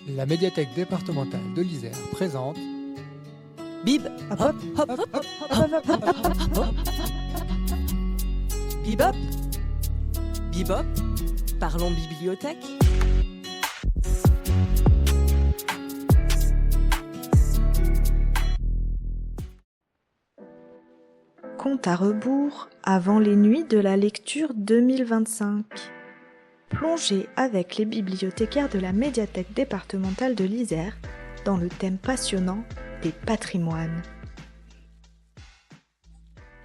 La médiathèque départementale de l'Isère présente Bib, hop, hop, hop, hop, hop, hop, hop, hop, hop. Bibop, Bibop, parlons bibliothèque. Compte à rebours avant les nuits de la lecture 2025. Plongez avec les bibliothécaires de la médiathèque départementale de l'Isère dans le thème passionnant des patrimoines.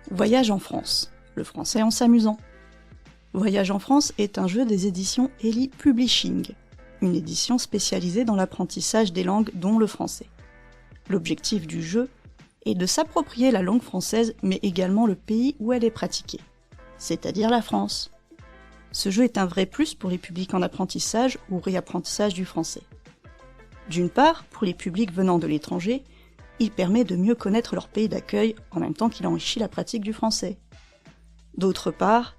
Voyage en France, le français en s'amusant. Voyage en France est un jeu des éditions Eli Publishing, une édition spécialisée dans l'apprentissage des langues dont le français. L'objectif du jeu est de s'approprier la langue française mais également le pays où elle est pratiquée, c'est-à-dire la France. Ce jeu est un vrai plus pour les publics en apprentissage ou réapprentissage du français. D'une part, pour les publics venant de l'étranger, il permet de mieux connaître leur pays d'accueil en même temps qu'il enrichit la pratique du français. D'autre part,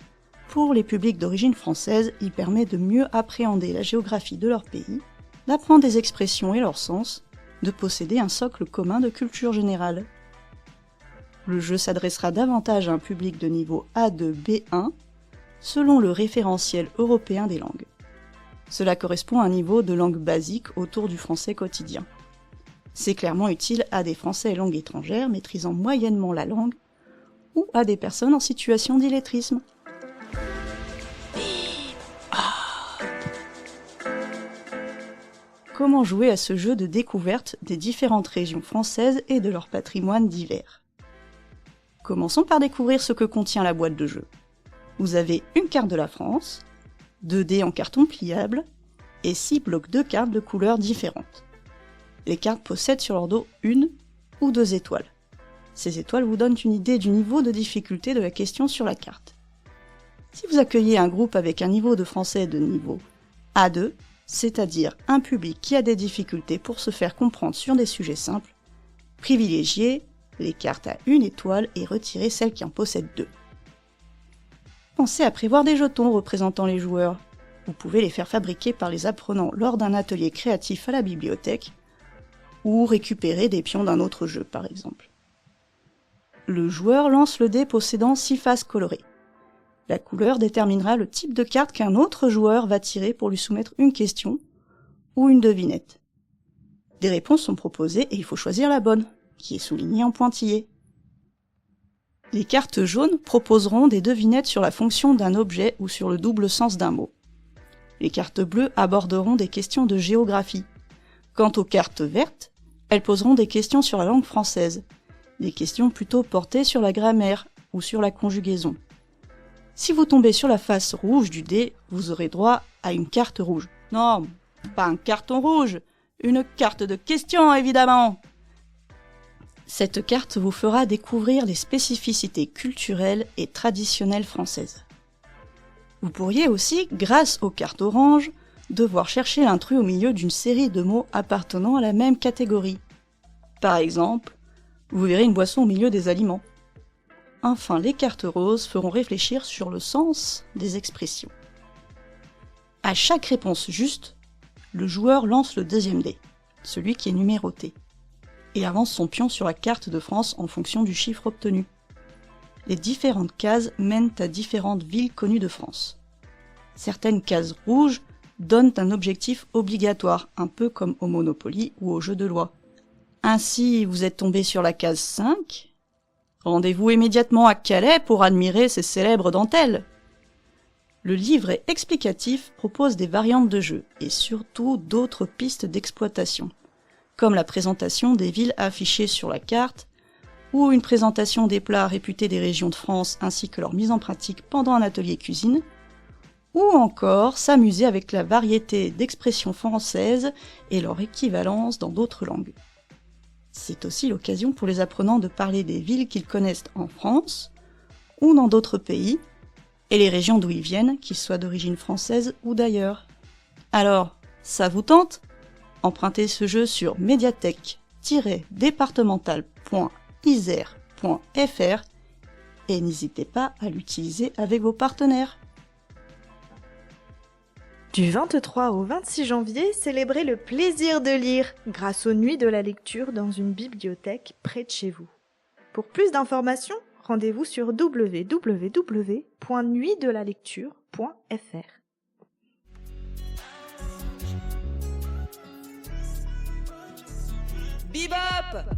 pour les publics d'origine française, il permet de mieux appréhender la géographie de leur pays, d'apprendre des expressions et leur sens, de posséder un socle commun de culture générale. Le jeu s'adressera davantage à un public de niveau A2-B1, selon le référentiel européen des langues. Cela correspond à un niveau de langue basique autour du français quotidien. C'est clairement utile à des Français langue étrangère maîtrisant moyennement la langue ou à des personnes en situation d'illettrisme. Comment jouer à ce jeu de découverte des différentes régions françaises et de leur patrimoine divers? Commençons par découvrir ce que contient la boîte de jeu. Vous avez une carte de la France, 2 dés en carton pliable et 6 blocs de cartes de couleurs différentes. Les cartes possèdent sur leur dos une ou 2 étoiles. Ces étoiles vous donnent une idée du niveau de difficulté de la question sur la carte. Si vous accueillez un groupe avec un niveau de français de niveau A2, c'est-à-dire un public qui a des difficultés pour se faire comprendre sur des sujets simples, privilégiez les cartes à 1 étoile et retirez celles qui en possèdent 2. Pensez à prévoir des jetons représentant les joueurs. Vous pouvez les faire fabriquer par les apprenants lors d'un atelier créatif à la bibliothèque ou récupérer des pions d'un autre jeu par exemple. Le joueur lance le dé possédant 6 faces colorées. La couleur déterminera le type de carte qu'un autre joueur va tirer pour lui soumettre une question ou une devinette. Des réponses sont proposées et il faut choisir la bonne, qui est soulignée en pointillé. Les cartes jaunes proposeront des devinettes sur la fonction d'un objet ou sur le double sens d'un mot. Les cartes bleues aborderont des questions de géographie. Quant aux cartes vertes, elles poseront des questions sur la langue française, des questions plutôt portées sur la grammaire ou sur la conjugaison. Si vous tombez sur la face rouge du dé, vous aurez droit à une carte rouge. Non, pas un carton rouge, une carte de questions évidemment. Cette carte vous fera découvrir les spécificités culturelles et traditionnelles françaises. Vous pourriez aussi, grâce aux cartes oranges, devoir chercher l'intrus au milieu d'une série de mots appartenant à la même catégorie. Par exemple, vous verrez une boisson au milieu des aliments. Enfin, les cartes roses feront réfléchir sur le sens des expressions. À chaque réponse juste, le joueur lance le 2e dé, celui qui est numéroté, et avance son pion sur la carte de France en fonction du chiffre obtenu. Les différentes cases mènent à différentes villes connues de France. Certaines cases rouges donnent un objectif obligatoire, un peu comme au Monopoly ou au jeu de loi. Ainsi, vous êtes tombé sur la case 5. Rendez-vous immédiatement à Calais pour admirer ces célèbres dentelles. Le livret explicatif propose des variantes de jeu et surtout d'autres pistes d'exploitation, comme la présentation des villes affichées sur la carte, ou une présentation des plats réputés des régions de France ainsi que leur mise en pratique pendant un atelier cuisine, ou encore s'amuser avec la variété d'expressions françaises et leur équivalence dans d'autres langues. C'est aussi l'occasion pour les apprenants de parler des villes qu'ils connaissent en France ou dans d'autres pays, et les régions d'où ils viennent, qu'ils soient d'origine française ou d'ailleurs. Alors, ça vous tente ? Empruntez ce jeu sur médiathèque-départementale.isère.fr et n'hésitez pas à l'utiliser avec vos partenaires. Du 23 au 26 janvier, célébrez le plaisir de lire grâce aux Nuits de la lecture dans une bibliothèque près de chez vous. Pour plus d'informations, rendez-vous sur www.nuitdelalecture.fr. Bebop!